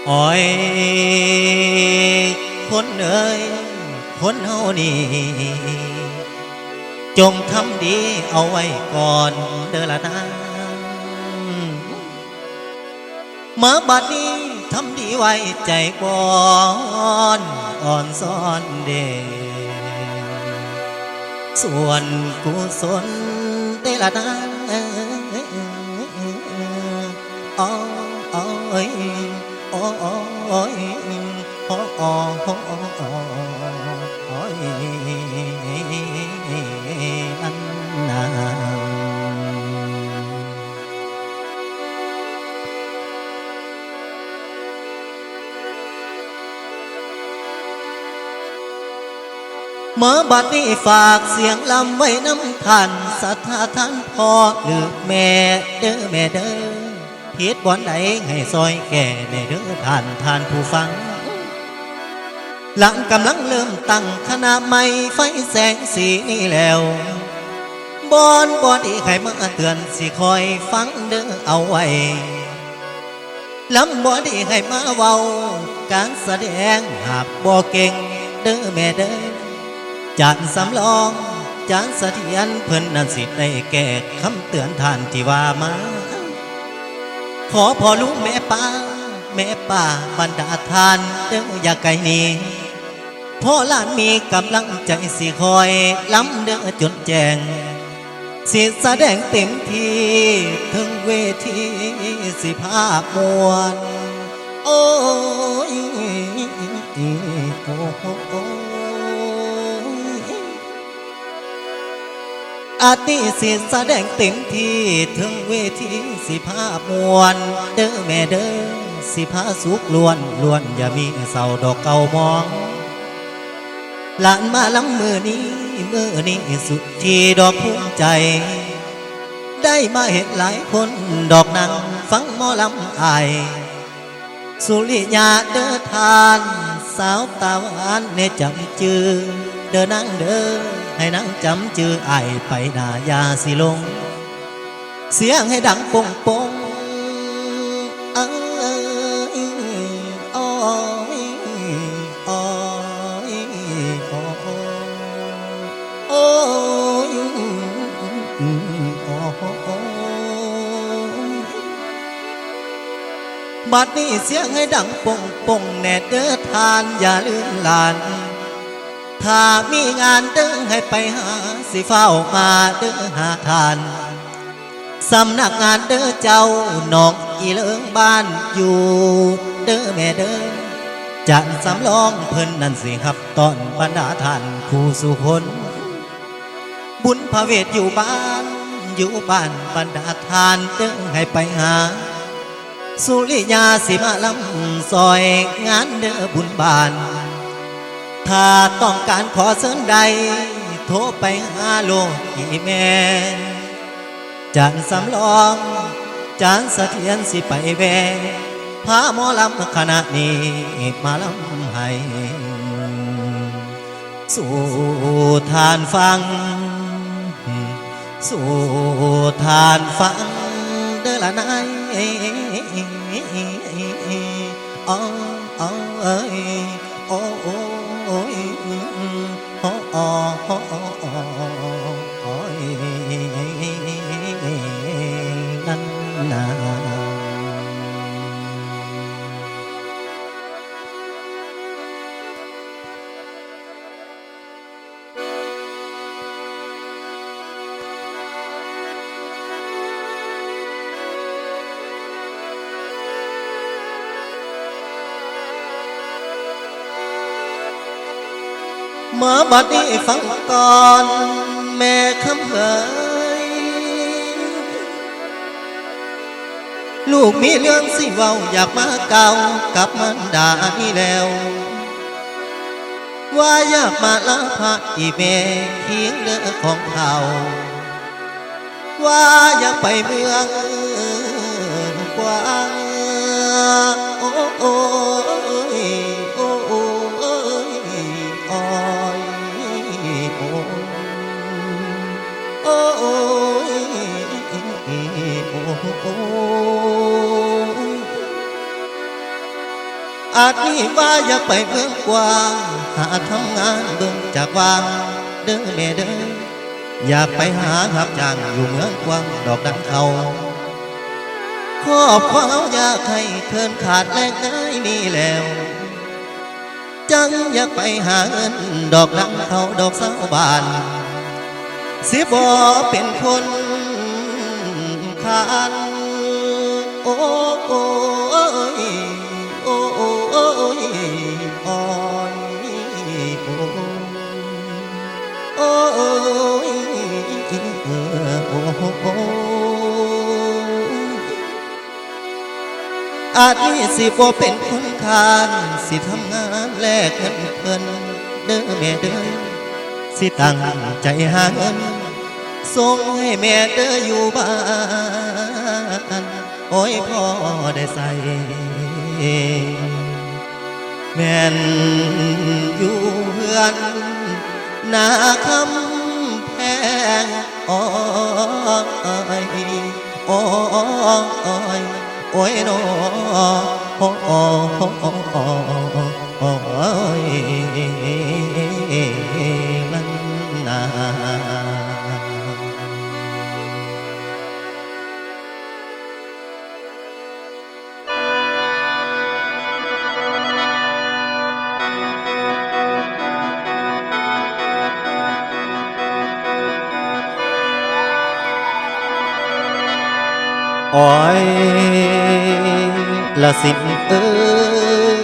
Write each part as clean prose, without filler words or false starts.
โอ้ยคนเอ๋ยคนเฮานี่จงทำดีเอาไว้ก่อนเด้อละนะมาบัดนี้ทำดีไว้ใจก่อนอ่อนซ้อนเดส่วนกุศลเด้อละนะโอ้ยโอ้ยโอ้ยอันนาเมื่อบัดนี้ฝากเสียงลำไว้น้ำท่านสัทธาท่านพ่อหรือแม่เด้อแม่เด้อผิดบ่อนใดให้ซอยแก่ในเด้อท่านผู้ฟังหลังกำลังเริ่มตั้งคณะใหม่ไฟแสงสีนี่แล้วบอนอีกใครมาเตือนสิคอยฟังเด้อเอาไว้ลำบ่ดีให้มาเว้าการแสดงหากบ่เก่งเด้อแม่เด้อจานสำรองจานเสถียรเพิ่นนั้นสิได้แก้คำเตือนท่านที่ว่ามาขอพ่อลุงแม่ป้าบรรดาทานเด้ออย่าไกลนี้พ่อหลานมีกำลังใจสิคอยล้ำเด้อจนแจ้งสิแสดงเต็มที่ถึงเวทีสิภาพมวลโอ้ยอาติสิแสดงเต็มที่ถึงเวทีสิภาพมวลเด้อแม่เด้อสิพาสุขล้วนอย่ามีเศร้าดอกเก่ามองหลานมาล้ำมือนี้สุดที่ดอกภูมิใจได้มาเห็นหลายคนดอกนังฟังหมอลำอายสุริยาเด้อทานสาวตาหวานเนจำจือเด้อนั่งเด้อให้นั่งจำจืออายไปหน้ายาสิลงเสียงให้ดังปงปงโอ้ยโอ้ยโอ้ยโอ้ยบัดนี้เสียงให้ดังปงแน่เด้อทานอย่าลืมหลานถ้ามีงานเด้อให้ไปหาสิเฝ้ามาเด้อหาทานสำนักงานเด้อเจ้าน้องอีเลิงบ้านอยู่เด้อแม่เด้อจันสำรองเพิ่นนั่นสิครับตอนบรรดาท่านผู้สุคนบุญพระเวทอยู่บ้านบรรดาทานเด้อให้ไปหาสุริยาสิมาลำซอยงานเด้อบุญบานถ้าต้องการขอเสริญใดโทรไปหาโลกีแม่จานสำรองจานเสถียรสิไปแวพาหมอลำคณะนี้มาลำให้สู่ทานฟังสู่ทานฟังเด้อละนายโอ้เอ้ยโอ้ยโอ้ยนั่นนาเมื่อบัดนี้ฟังก่อนแม่คำเอ๋ยลูกมีเรื่องสิเว้าอยากมาเก่ากับมันดานี่แล้วว่าอยากมาลาพระอีเมเคียงเลือของเขาว่าอยากไปเมืองกว้างโอ้โอ้โอ้โอ้โอ้โอ้โอ้ อาจมีว่าอยากไปเมืองกว้างหาทำงานเบิ่งจากวางเด้อแม่เด้ออยากไปหาหับจ้างอยู่เมืองกว้างดอกดังเขาขอบความอยากให้เทินขาดแลกได้นี่แล้วจังอยากไปหาเงินดอกดังเขาดอกสาวบานสิบ่เป็นคนขานโอ้โอ้ยโอ้โอ้ยโอ้ยโอ้ยโอ้โอ้อาจมีสิบ่เป็นคนขานสิทำงานแลกเงินเพิ่นเด้อแม่เด้อสิตั้งใจหาเงินส่งให้แม่เด้ออยู่บ้านโอ้ยพ่อได้ใส่แม่นอยู่เฮือนนาคำแพงโอ้ยโอ้ยโอ้ยโนโอ้ยมันนาโอ้ยละสินเอ้ย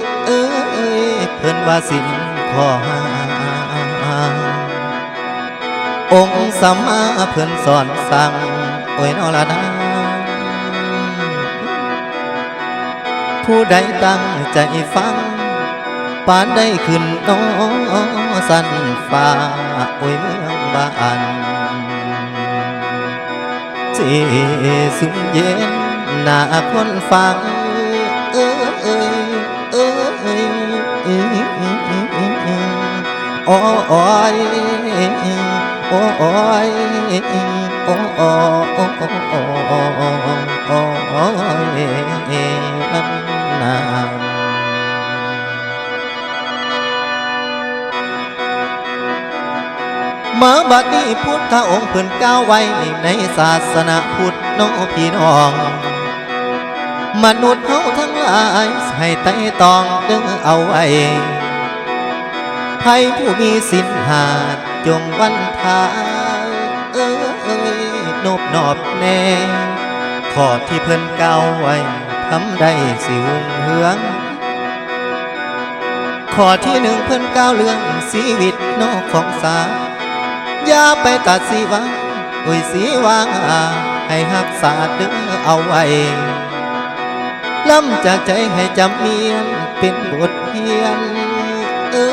เพิ่นว่าสินขอหาองค์สัมมาเพิ่นสอนสั่งโอ้ยนอละนะผู้ใดตั้งใจฟังปานได้ขึ้นน้อสันฟ้าโอ้ยเมืองบ้านเจสุมเย็นหน้าคนฟังโอ้ยโอ้ยโอ้ยโอ้ยโอ้ยมันนานมาบัดนี้พุทธองค์เพิ่นก้าวไว้ในศาสนาพุทธน้องพี่น้องมนุษย์เฮาทั้งหลายให้ไต่ตองเด้อเอาไว้ให้ผู้มีศีลหาจงวันทาเอ้ยนบนอบแน่ข้อที่เพิ่นก้าวไว้ทำได้สิวงเหืองข้อที่หนึ่งเพิ่นก้าวเรื่องชีวิตนอกของสาอย่าไปตัดสิวังโอ้ยสีวางให้หักษาเด้อเอาไว้ล้ำจากใจให้จำเมียนเป็นบทเรียนเอ้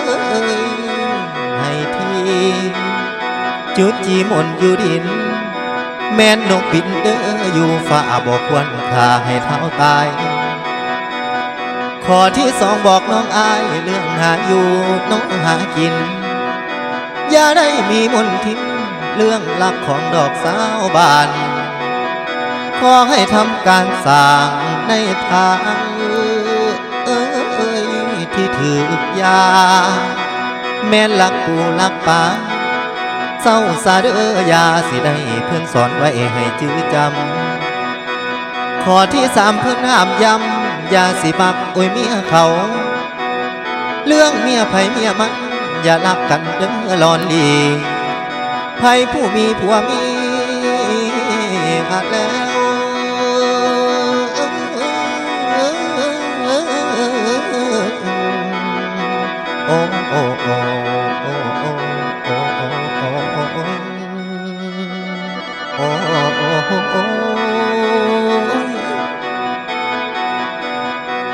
ยให้ทีจุดจีมนอยู่ดินแม่นนกบินเด้ออยู่ฝ่าบอกควรฆ่าให้เท้าตายข้อที่สองบอกน้องอายเรื่องหาอยู่น้องหากินอย่าได้มีมนทินเรื่องลักของดอกสาวบานขอให้ทำการสร้างในทางที่ถือยาแม่นลักปูลักป่าเศร้าสาเด้อยาสิได้เพื่อนสอนไว้ให้จื้อจำข้อที่สามเพื่อนห้ามย้ำอย่าสิบักโอ้ยเมียเขาเรื่องเมียไผเมียมันอย่ารักกันเด้อลอนลีไผผู้มีผัวมีอาจแล้วโอ้โอ้โอ้โอ้โอ้โอ้โอ้โอ้โอ้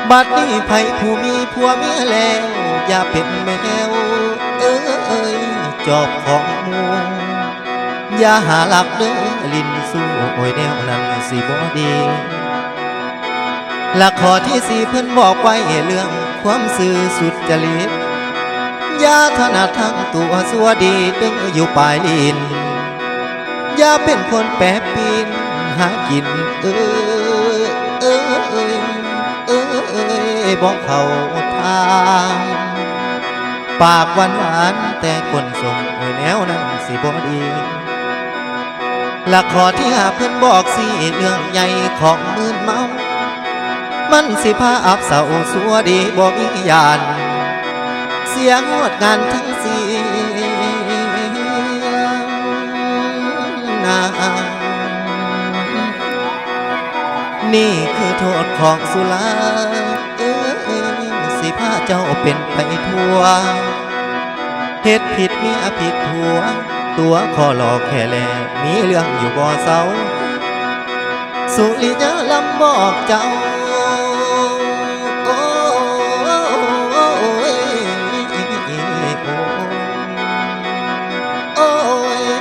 บัดนี้ไผผู้มีผัวเมียแล้วอย่าเป็นแมวจอบของมูอย่าหาหลับเด้อลิ้นสู้โอ้ยแนวนั้นสิบ่ดีและข้อที่สี่เพิ่นบอกไว้เรื่องความซื่อสุจริตอย่าถนัดทั้งตัวสัวดีดึงอยู่ปลายลิ้นอย่าเป็นคนแปรปีนหากินบอกเขาท างปากหวานหวานแต่คนส่งแนวนั้นสิบ่ดีและขอที่หาเพื่อนบอกสิเรื่องใหญ่ของมืนเมามันสิพาอับเสาสัวดีบ่มียานเสียงงดงานทั้งเสียงนานี่คือโทษของสุราสิพาเจ้าเป็นไปทั่วเหตุผิดมีอภิษทัวตัวขอหลอกแค่แลมีเรื่องอยู่บ่เศร้าสุริยะลำบอกเจ้าโอ้ยโอ้ย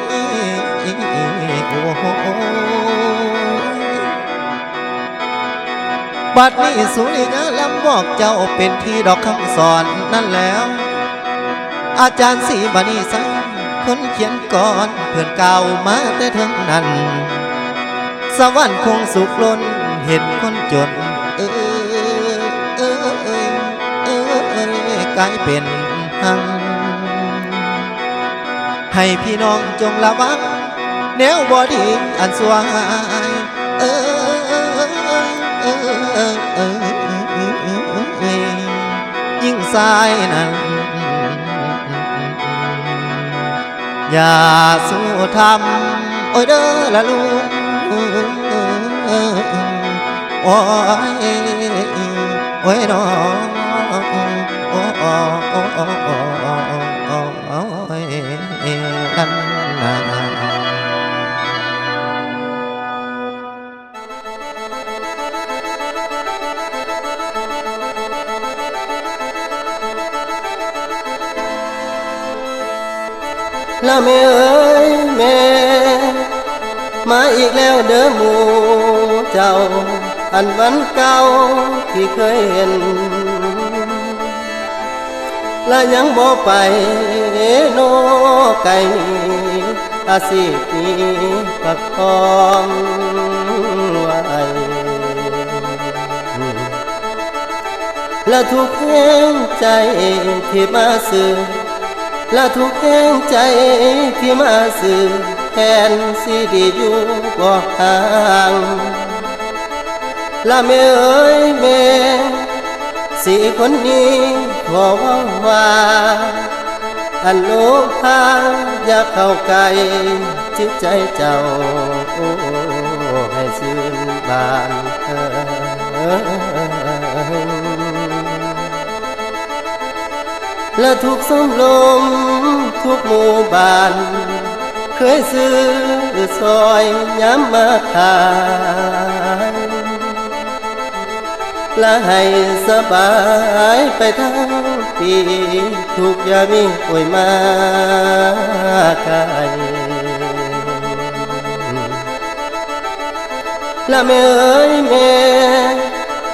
บัดนี้สุริยะลำบอกเจ้าเป็นที่ดอกคำสอนนั่นแล้วอาจารย์ศรีบานีสังคนเขียนก่อนเพื่อนเก่ามาแต่ทั้งนั้นสวรรค์คงสุขล้นเห็นคนจนกลายเป็นหังให้พี่น้องจงระวังแนวบอดีอันสวายยิ่งสายนั้นอย่าสู้ทำโอ้ยเด้อละลูกโอ้ยโอ้ยน้องโอ้ยนั่นนาละแม่เอ้ยแม่มาอีกแล้วเด้อหมู่เจ้าอันวันเก่าที่เคยเห็นและยังบ่ไปโนไก่อาสิมีปักทองไว้และทุกแห่งใจที่มาสื่อและทุกแห่งใจที่มาสื่อแทนสิดีอยู่บ่ห่างละแม่เอ้ยแม่สิคนนี้ขอว่าอันโลภาอย่าเข้าใกล้จิตใจเจ้าให้ซื่นบานและทุกสมลมทุกหมู่บ้านเคยซื้อซอยย้ำมาขายและให้สบายไปทั้งปีทุกอย่ามีป่วยมาไกลและแม่เอ้ยแม่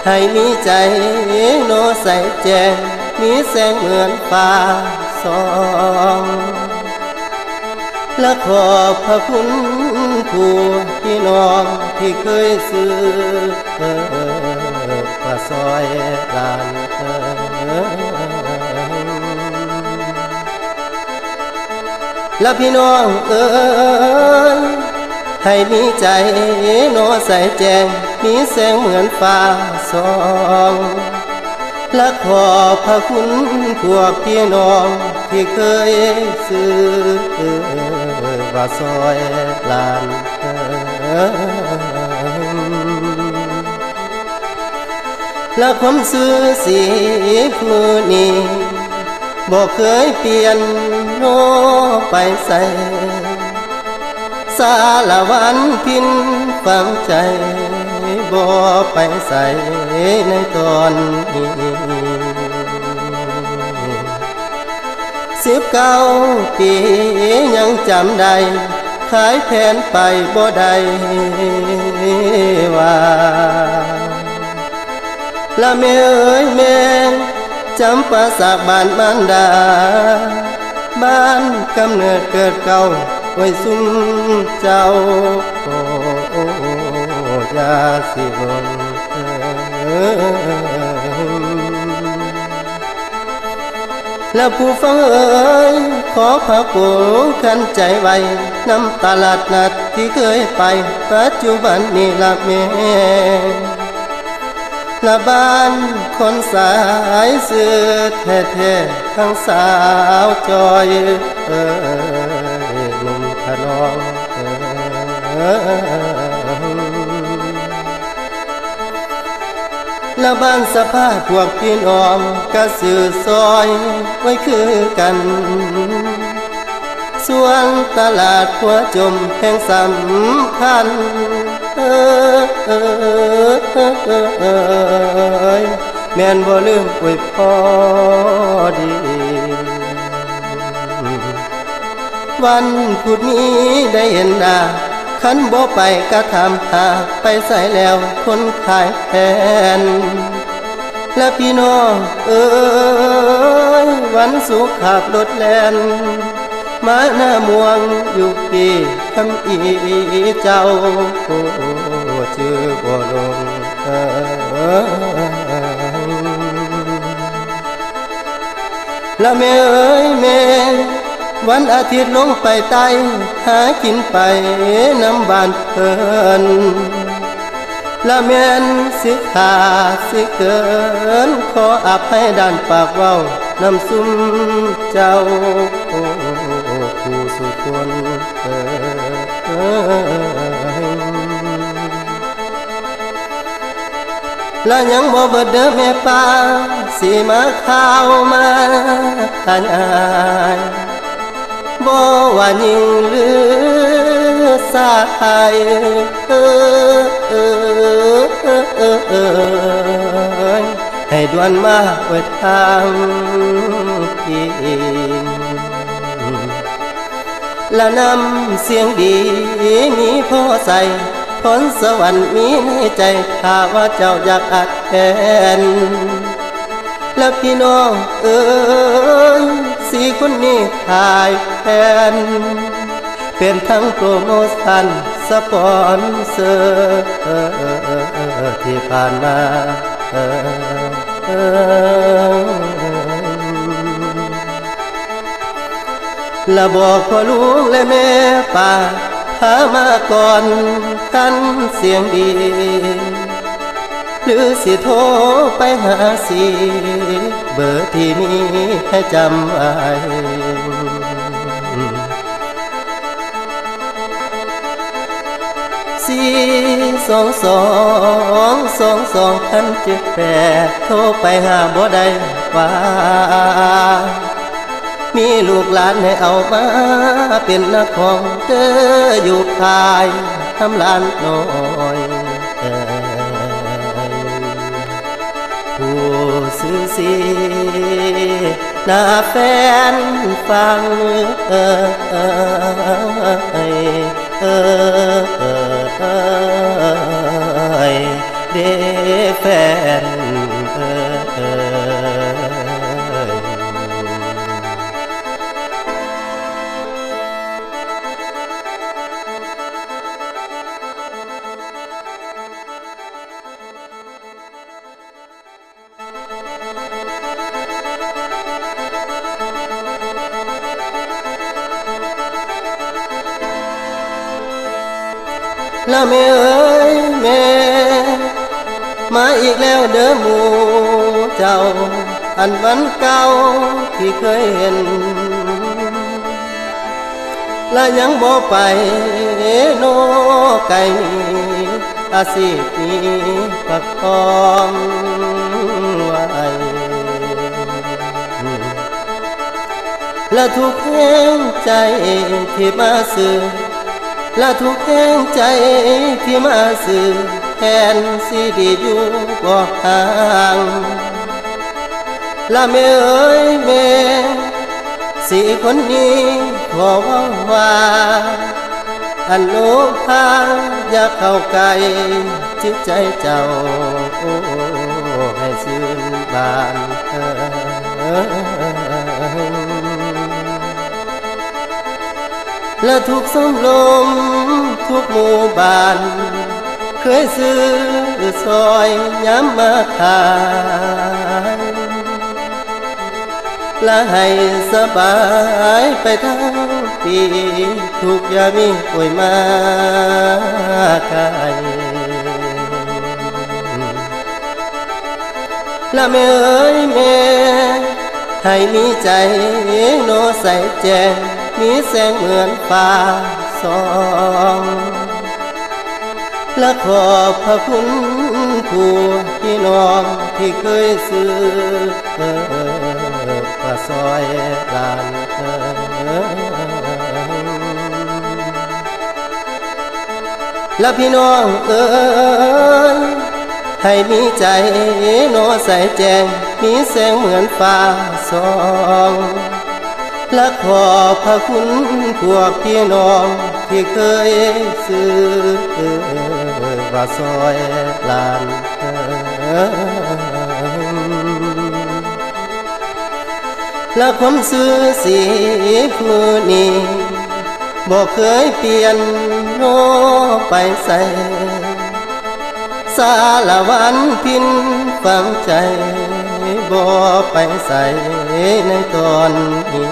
ให้มีใจโนใสแจ่มมีแสงเหมือนฟ้าส่องและขอบพระคุณผู้พี่น้องที่เคยซื้อว่าซอยลานและพี่น้องเอ๋ยให้มีใจโนใสแจ่มมีแสงเหมือนฟ้าส่องและขอบพระคุณพวกพี่น้องที่เคยซื้อว่าซอยลานและความซื้อสีมือนี้บ่เคยเปลี่ยนโนไปใส่สารวันพินฝังใจบ่ไปใส่ในตอนนี้19 ปียังจำได้ขายแผนไปบ่ได้ว่าละแม่เอ้ยแม่จำปาสากบ้านมารดาบ้านกำเนิดเกิดเก่าไว้ซุ่มเจ้าอย่าสิลง แล้วผู้ฟังเอ๋ยขอพระปู่ขันใจไว้นำตลาดนัดที่เคยไปปัจจุบันนี้ละแม่ละบ้านคนสายสื่อแท้ๆทั้งสาวจอยหนุ่มขนองและบ้านสภาพพวกพี่น้องก็สื่อซอยไว้คือกันส่วนตลาดหัวจมแห่งสำคัญแม่นบ่ลืมอวยพอดี วันพุธนี้ได้เห็นหน้าขันบ่ไปก็ถามหาไปใส่แล้วคนขายแทนและพี่น้องเอ้ยวันสุขขับรถแล่นมาหน้าม่วงอยู่พี่คำอีเจ้าชื่อบ่ลงและแม่เอ้ยแม่วันอาทิตย์ลงไปไต่หากินไปน้ำบานเพิ่นละแม่นสิขาดสิเกินขออภัยด้านปากเว้าน้ำซุ่มเจ้าผู้สุคนและยังบ่เบิดเด้อแม่ป้าสิมาข้าวมาขยายบ่ว่ายิ่งหรือสายให้ด่วนมาไว้ทางพี่และนำเสียงดีมีพ่อใส่ผลสวรรค์มีในใจถ้าว่าเจ้าอยากอัดแทนและพี่น้องเอ้ยสี่คนนี้ถ่ายแทนเป็นทั้งโปรโมชั่นสปอนเซอร์ที่ผ่านมาและบอกพ่อลุงและแม่ป้าพามาก่อนกันเสียงดีหรือสิโทรไปหาสิเบอร์ที่มีให้จำไว้4222278โทรไปหาบ่ได้ว่ามีลูกหลานให้เอามาเป็นนักของเด้ออยู่ภายทำลานน้อยผู้ซื้อสีหน้าแฟนฟังเด้แฟนแล้วแม่เอ้ยแม่มาอีกแล้วเด้อหมู่เจ้าอันวันเก่าที่เคยเห็นและยังบ่ไปโนไก่อาชีพนี้ประคองไว้และทุกแห่งใจที่มาสื่อและทุกแห่งใจที่มาสื่อแทนสิดีอยู่บ่ห่างและแม่เอ้ยแม่สี่คนนี้ขอว่าอันโลภาอย่าเข้าใกล้จิตใจเจ้าให้ซื่นบานและทุกสมลมทุกหมู่บ้านเคยซื้อซอยย้ำมาขาย และให้สบายไปทั้งปีทุกอย่ามีป่วยมาไกลและแม่เอ๋ยแม่ให้มีใจโนใสแจ่มมีแสงเหมือนฟ้าส่องและขอบพระคุณผู้พี่น้องที่เคยซื้อว่าซอยลานและพี่น้องเอ๋ยให้มีใจโนใสแจ่มมีแสงเหมือนฟ้าส่องและขอบพระคุณพวกพี่น้องที่เคยซื้อว่าซอยลานและความซื้อสีมือนี้บอกเคยเปลี่ยนโนไปใส่สารวันพินฝังใจบ่ไปใส่ในตอนนี้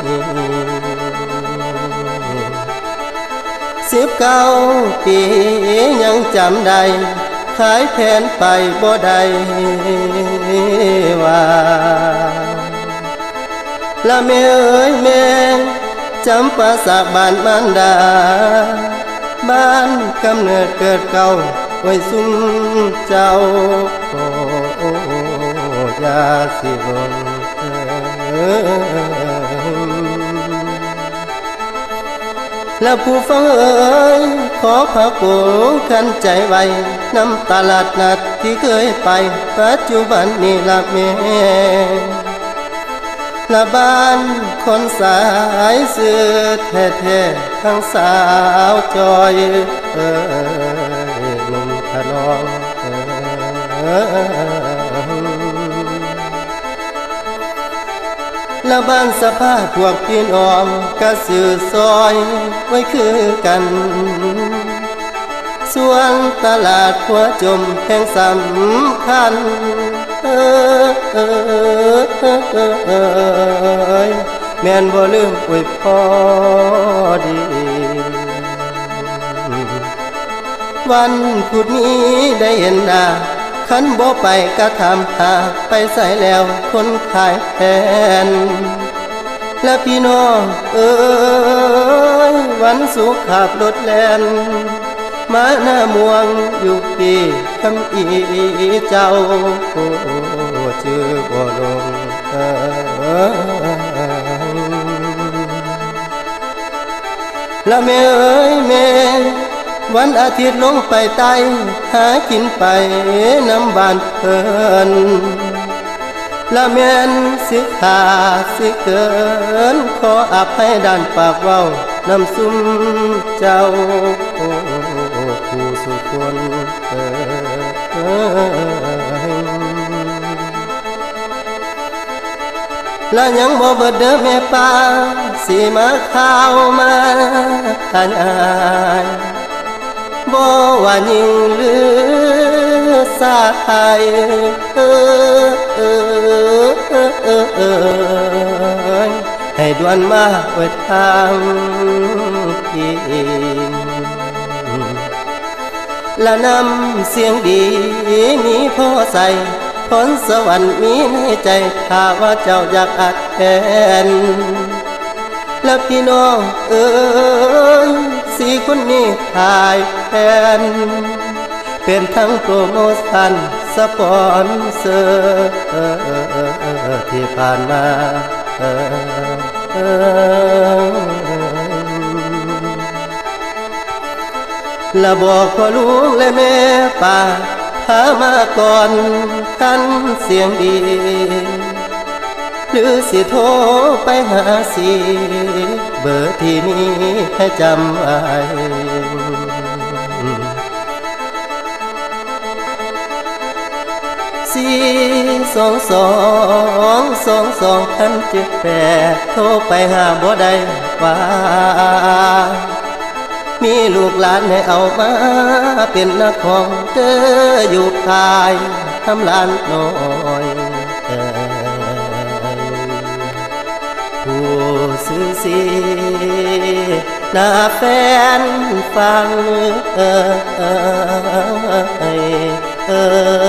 19 ปียังจำได้ขายแผนไปบ่ได้ว่าละแม่เอ๋ยแม่จำปาสากบ้านมารดาบ้านกำเนิดเกิดเก่าไว้ซุ่มเจ้าอย่าสิลงและผู้ฟังเอ๋ยขอพระโปรดขันใจไว้นำตลาดนัดที่เคยไปปัจจุบันนี้ละแม่ละบ้านคนสายเสื้อแท้ๆทั้งสาวจอยหนุ่มขนองและบ้านสภาพพวกพี่น้องก็สื่อซอยไว้คือกันส่วนตลาดหัวจมแห่งสำคัญแม่นบ่ลืมอวยพอดีวันพุธนี้ได้เห็นหน้าขันบ่ไปก็ทำหาไปใส่แล้วคนขายแทนและพี่น้องเอ๋ยวันสุขขับรถแล่นมาหน้าม่วงอยู่พี่คำอีเจ้าชื่อบ่ลงและแม่เอ๋ยแม่วันอาทิตย์ลงไปไต่หากินไปน้ำบานเพิ่นและแม่นสิขาสิเกินขออภัยด้านปากเว้าน้ำซุ่มเจ้าผู้สุคนและยังบ่เบิดเด้อแม่ป้าสิมาข้าวมาขายบ่ว่ายิ่งหรือสายให้ด่วนมาไว้ทางพี่และนำเสียงดีมีพ่อใส่พรสวรรค์มีในใจถ้าว่าเจ้าอยากอัดแทนและพี่น้องเอ๋ยสี่คนนี้ขายแทนเป็นทั้งโปรโมชั่นสปอนเซอร์ที่ผ่านมาและบอกพ่อลุงและแม่ป้าพามาก่อนกันเสียงดีหรือสิโทรไปหาสิเบอร์ที่มีให้จำไว้4222278โทรไปหาบ่ได้ว่ามีลูกหลานให้เอามาเป็นนักของเธออยู่ภายทำลานน้อย สินาแฟนฟังเอ่